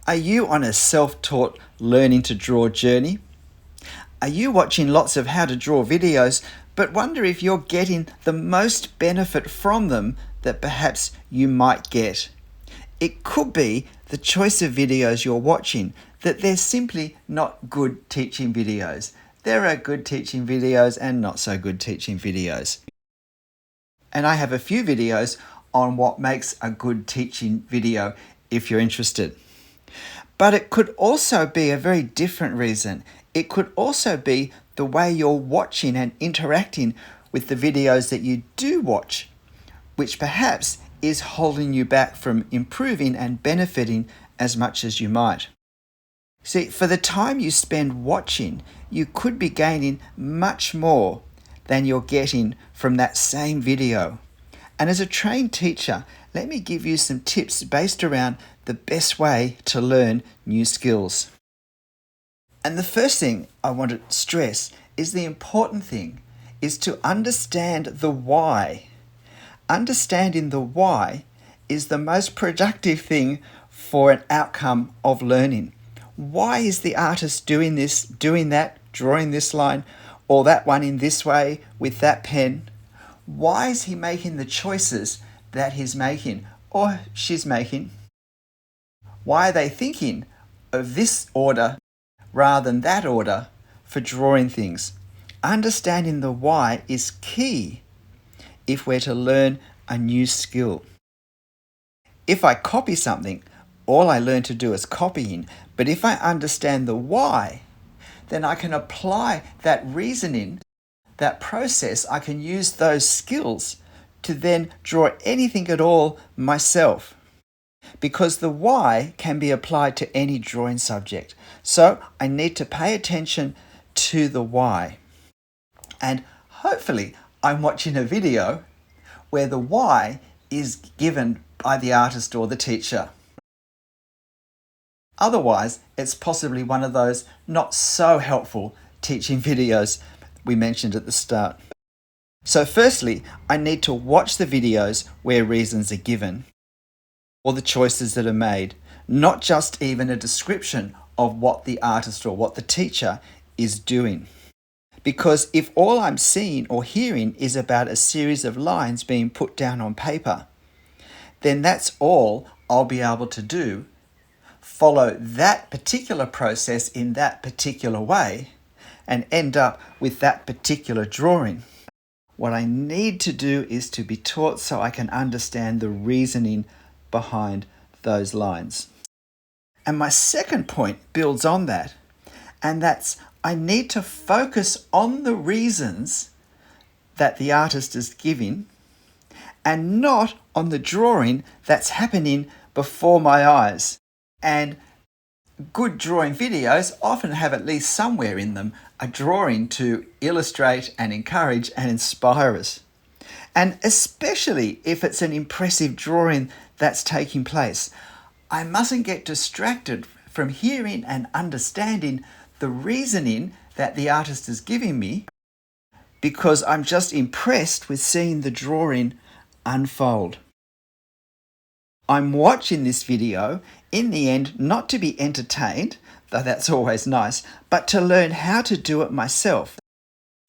Are you on a self-taught learning to draw journey? Are you watching lots of how to draw videos but wonder if you're getting the most benefit from them that perhaps you might get? It could be the choice of videos you're watching, that they're simply not good teaching videos. There are good teaching videos and not so good teaching videos. And I have a few videos on what makes a good teaching video if you're interested. But it could also be a very different reason. It could also be the way you're watching and interacting with the videos that you do watch, which perhaps is holding you back from improving and benefiting as much as you might. See, for the time you spend watching, you could be gaining much more than you're getting from that same video. And as a trained teacher, let me give you some tips based around the best way to learn new skills. And the first thing I want to stress is the important thing is to understand the why. Understanding the why is the most productive thing for an outcome of learning. Why is the artist doing this, doing that, drawing this line, or that one in this way with that pen? Why is he making the choices that he's making or she's making? Why are they thinking of this order rather than that order for drawing things? Understanding the why is key if we're to learn a new skill. If I copy something, all I learn to do is copying. But if I understand the why, then I can apply that reasoning, that process. I can use those skills to then draw anything at all myself, because the why can be applied to any drawing subject. So I need to pay attention to the why. And hopefully I'm watching a video where the why is given by the artist or the teacher. Otherwise, it's possibly one of those not so helpful teaching videos we mentioned at the start. So firstly, I need to watch the videos where reasons are given, or the choices that are made, not just even a description of what the artist or what the teacher is doing. Because if all I'm seeing or hearing is about a series of lines being put down on paper, then that's all I'll be able to do. Follow that particular process in that particular way and end up with that particular drawing. What I need to do is to be taught so I can understand the reasoning behind those lines. And my second point builds on that, and that's I need to focus on the reasons that the artist is giving and not on the drawing that's happening before my eyes. And good drawing videos often have at least somewhere in them a drawing to illustrate and encourage and inspire us. And especially if it's an impressive drawing that's taking place, I mustn't get distracted from hearing and understanding the reasoning that the artist is giving me, because I'm just impressed with seeing the drawing unfold. I'm watching this video, in the end, not to be entertained, though that's always nice, but to learn how to do it myself.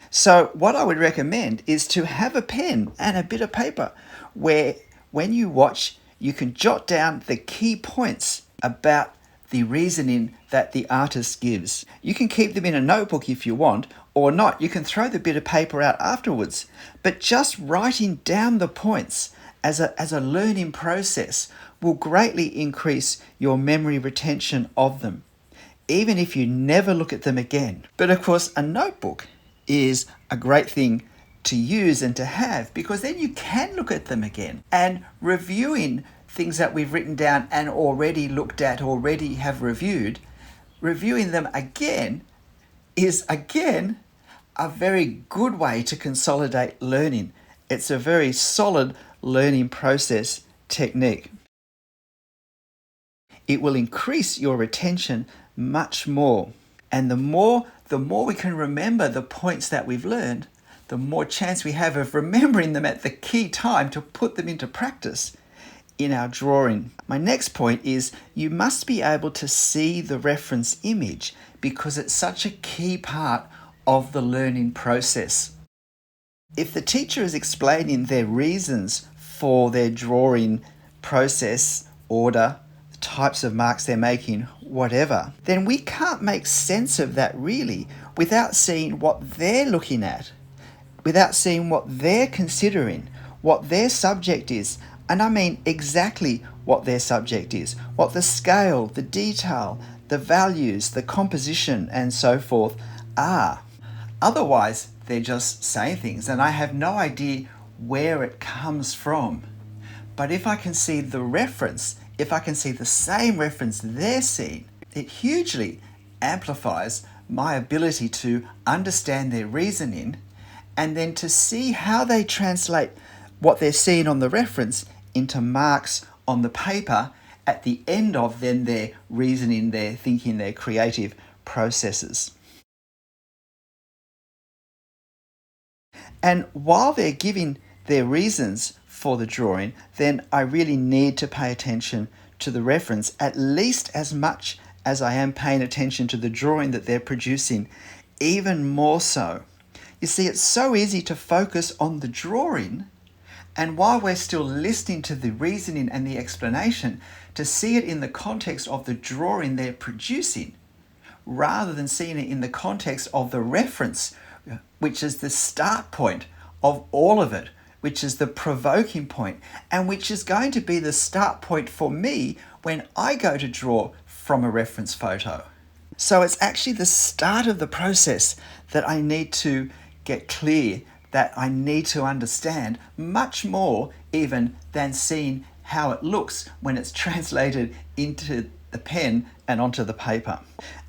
So what I would recommend is to have a pen and a bit of paper where when you watch, you can jot down the key points about the reasoning that the artist gives. You can keep them in a notebook if you want, or not. You can throw the bit of paper out afterwards. But just writing down the points as a learning process will greatly increase your memory retention of them, even if you never look at them again. But of course, a notebook is a great thing to use and to have, because then you can look at them again. And reviewing things that we've written down and already looked at, already have reviewed, reviewing them again is again a very good way to consolidate learning. It's a very solid learning process technique. It will increase your retention much more. And the more we can remember the points that we've learned, the more chance we have of remembering them at the key time to put them into practice in our drawing. My next point is you must be able to see the reference image because it's such a key part of the learning process. If the teacher is explaining their reasons for their drawing process, order, types of marks they're making, whatever, then we can't make sense of that really without seeing what they're looking at, without seeing what they're considering, what their subject is. And I mean exactly what their subject is, what the scale, the detail, the values, the composition, and so forth are. Otherwise, they're just saying things and I have no idea where it comes from. But if I can see the reference, if I can see the same reference they're seeing, it hugely amplifies my ability to understand their reasoning and then to see how they translate what they're seeing on the reference into marks on the paper at the end of then their reasoning, their thinking, their creative processes. And while they're giving their reasons for the drawing, then I really need to pay attention to the reference at least as much as I am paying attention to the drawing that they're producing, even more so. You see, it's so easy to focus on the drawing, and while we're still listening to the reasoning and the explanation, to see it in the context of the drawing they're producing, rather than seeing it in the context of the reference, which is the start point of all of it, which is the provoking point, and which is going to be the start point for me when I go to draw from a reference photo. So it's actually the start of the process that I need to get clear, that I need to understand much more even than seeing how it looks when it's translated into the pen and onto the paper.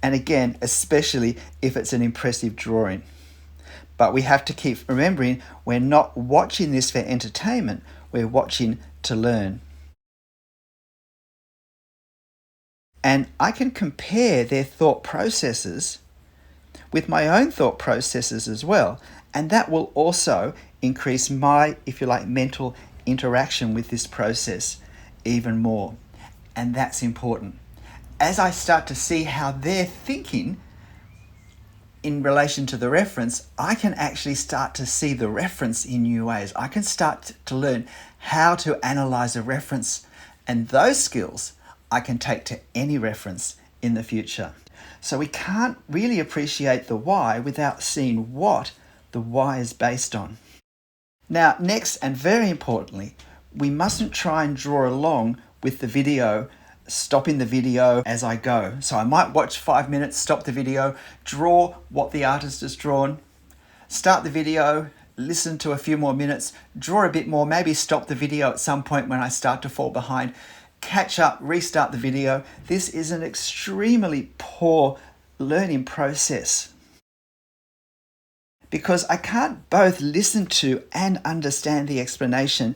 And again, especially if it's an impressive drawing. But we have to keep remembering we're not watching this for entertainment, we're watching to learn. And I can compare their thought processes with my own thought processes as well. And that will also increase my, if you like, mental interaction with this process even more. And that's important. As I start to see how they're thinking in relation to the reference, I can actually start to see the reference in new ways. I can start to learn how to analyze a reference, and those skills I can take to any reference in the future. So we can't really appreciate the why without seeing what the why is based on. Now, next, and very importantly, we mustn't try and draw along with the video, stopping the video as I go. So I might watch 5 minutes, stop the video, draw what the artist has drawn, start the video, listen to a few more minutes, draw a bit more, maybe stop the video at some point when I start to fall behind, catch up, restart the video. This is an extremely poor learning process because I can't both listen to and understand the explanation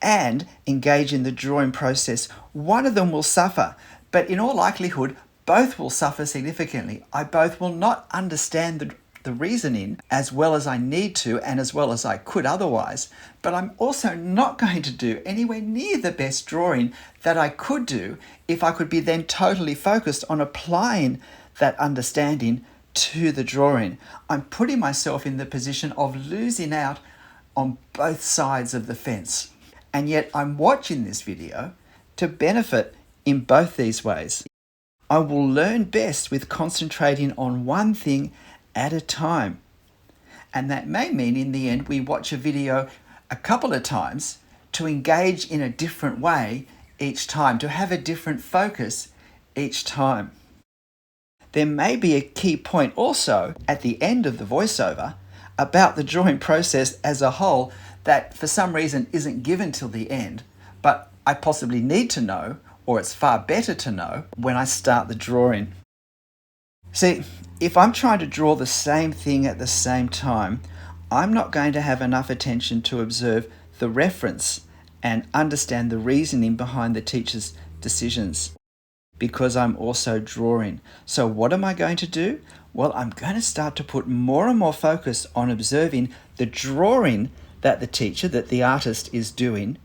and engage in the drawing process. One of them will suffer, but in all likelihood, both will suffer significantly. I both will not understand the reasoning as well as I need to and as well as I could otherwise, but I'm also not going to do anywhere near the best drawing that I could do if I could be then totally focused on applying that understanding to the drawing. I'm putting myself in the position of losing out on both sides of the fence. And yet I'm watching this video to benefit in both these ways. I will learn best with concentrating on one thing at a time. And that may mean in the end we watch a video a couple of times to engage in a different way each time, to have a different focus each time. There may be a key point also at the end of the voiceover about the drawing process as a whole that for some reason isn't given till the end, but I possibly need to know, or it's far better to know, when I start the drawing. See, if I'm trying to draw the same thing at the same time, I'm not going to have enough attention to observe the reference and understand the reasoning behind the teacher's decisions because I'm also drawing. So what am I going to do? Well, I'm going to start to put more and more focus on observing the drawing that the teacher, that the artist is doing,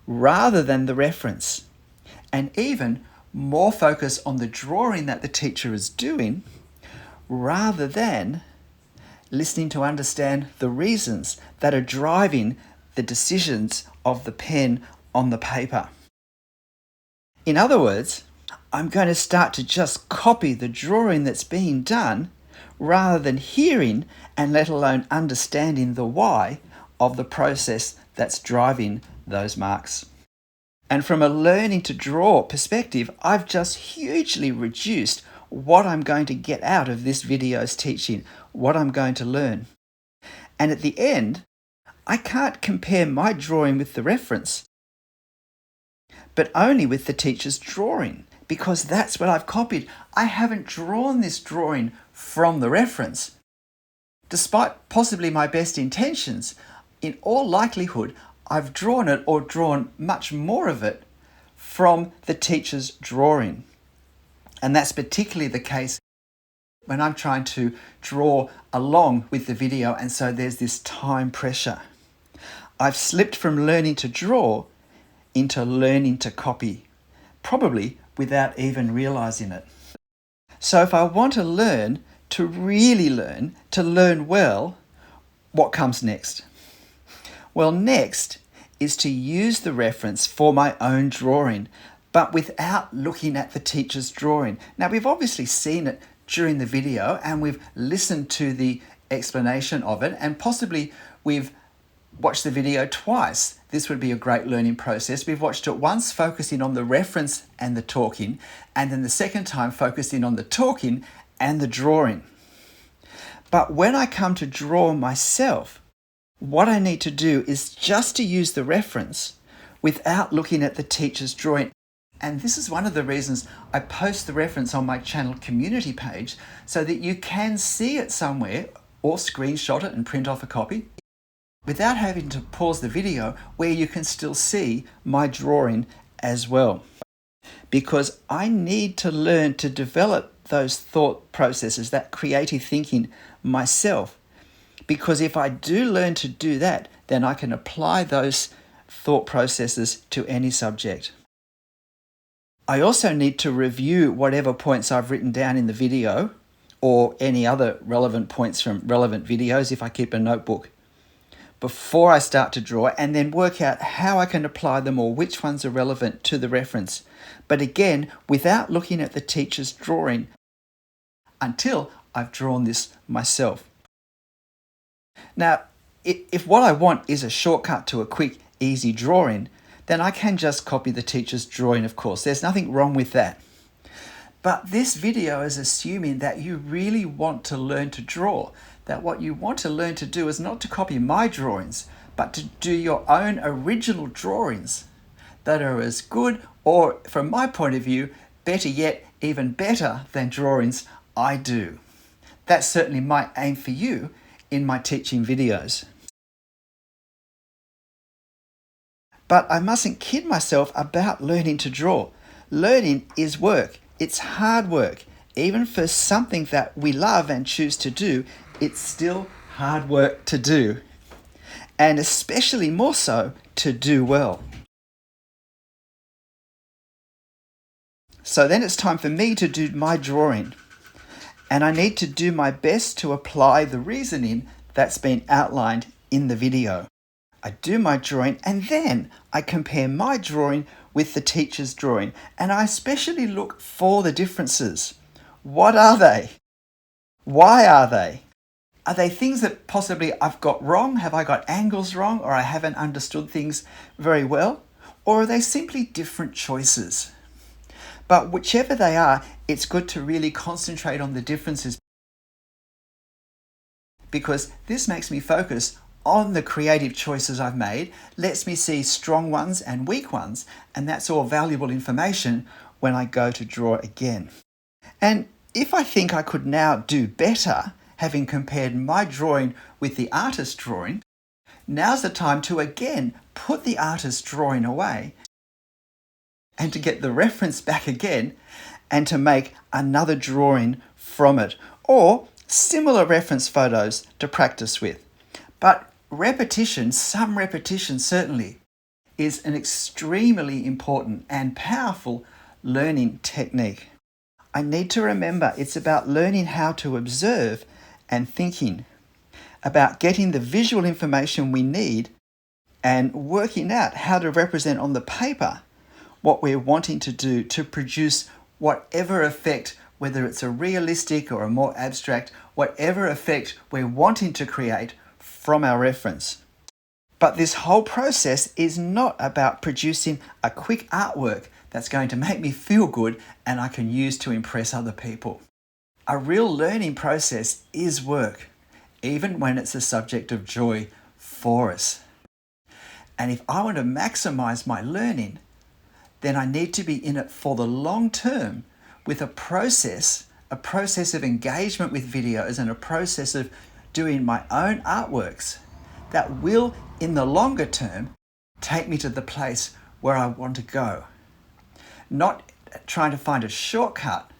rather than the reference, and even more focus on the drawing that the teacher is doing rather than listening to understand the reasons that are driving the decisions of the pen on the paper. In other words, I'm going to start to just copy the drawing that's being done rather than hearing and let alone understanding the why of the process that's driving those marks. And from a learning to draw perspective, I've just hugely reduced what I'm going to get out of this video's teaching, what I'm going to learn. And at the end, I can't compare my drawing with the reference, but only with the teacher's drawing, because that's what I've copied. I haven't drawn this drawing from the reference. Despite possibly my best intentions, in all likelihood, I've drawn it or drawn much more of it from the teacher's drawing. And that's particularly the case when I'm trying to draw along with the video, and so there's this time pressure. I've slipped from learning to draw into learning to copy, probably without even realizing it. So if I want to learn, to really learn, to learn well, what comes next? Well, next is to use the reference for my own drawing, but without looking at the teacher's drawing. Now, we've obviously seen it during the video and we've listened to the explanation of it, and possibly we've watched the video twice. This would be a great learning process. We've watched it once focusing on the reference and the talking, and then the second time focusing on the talking and the drawing. But when I come to draw myself, what I need to do is just to use the reference without looking at the teacher's drawing. And this is one of the reasons I post the reference on my channel community page, so that you can see it somewhere or screenshot it and print off a copy without having to pause the video, where you can still see my drawing as well. Because I need to learn to develop those thought processes, that creative thinking myself. Because if I do learn to do that, then I can apply those thought processes to any subject. I also need to review whatever points I've written down in the video, or any other relevant points from relevant videos if I keep a notebook, before I start to draw, and then work out how I can apply them or which ones are relevant to the reference. But again, without looking at the teacher's drawing until I've drawn this myself. Now, if what I want is a shortcut to a quick, easy drawing, then I can just copy the teacher's drawing, of course. There's nothing wrong with that. But this video is assuming that you really want to learn to draw, that what you want to learn to do is not to copy my drawings, but to do your own original drawings that are as good, or from my point of view, better yet, even better than drawings I do. That's certainly my aim for you in my teaching videos. But I mustn't kid myself about learning to draw. Learning is work. It's hard work. Even for something that we love and choose to do, it's still hard work to do. And especially more so to do well. So then it's time for me to do my drawing. And I need to do my best to apply the reasoning that's been outlined in the video. I do my drawing, and then I compare my drawing with the teacher's drawing, and I especially look for the differences. What are they? Why are they? Are they things that possibly I've got wrong? Have I got angles wrong, or I haven't understood things very well? Or are they simply different choices? But whichever they are, it's good to really concentrate on the differences, because this makes me focus on the creative choices I've made, lets me see strong ones and weak ones, and that's all valuable information when I go to draw again. And if I think I could now do better, having compared my drawing with the artist's drawing, now's the time to again put the artist's drawing away and to get the reference back again and to make another drawing from it, or similar reference photos to practice with. But repetition, some repetition certainly, is an extremely important and powerful learning technique. I need to remember it's about learning how to observe and thinking, about getting the visual information we need and working out how to represent on the paper what we're wanting to do to produce whatever effect, whether it's a realistic or a more abstract, whatever effect we're wanting to create from our reference. But this whole process is not about producing a quick artwork that's going to make me feel good and I can use to impress other people. A real learning process is work, even when it's a subject of joy for us. And if I want to maximize my learning, then I need to be in it for the long term with a process of engagement with videos and a process of doing my own artworks that will, in the longer term, take me to the place where I want to go. Not trying to find a shortcut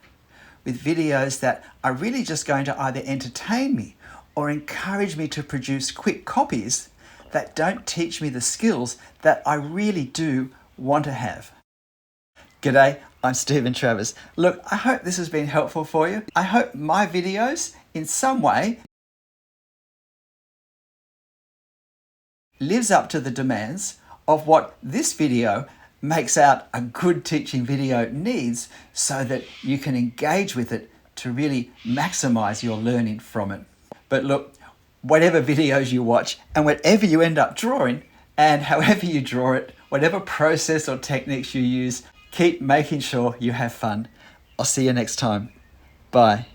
with videos that are really just going to either entertain me or encourage me to produce quick copies that don't teach me the skills that I really do want to have. G'day, I'm Stephen Travers. Look, I hope this has been helpful for you. I hope my videos in some way lives up to the demands of what this video makes out a good teaching video needs so that you can engage with it to really maximize your learning from it. But look, whatever videos you watch and whatever you end up drawing and however you draw it, whatever process or techniques you use, keep making sure you have fun. I'll see you next time. Bye.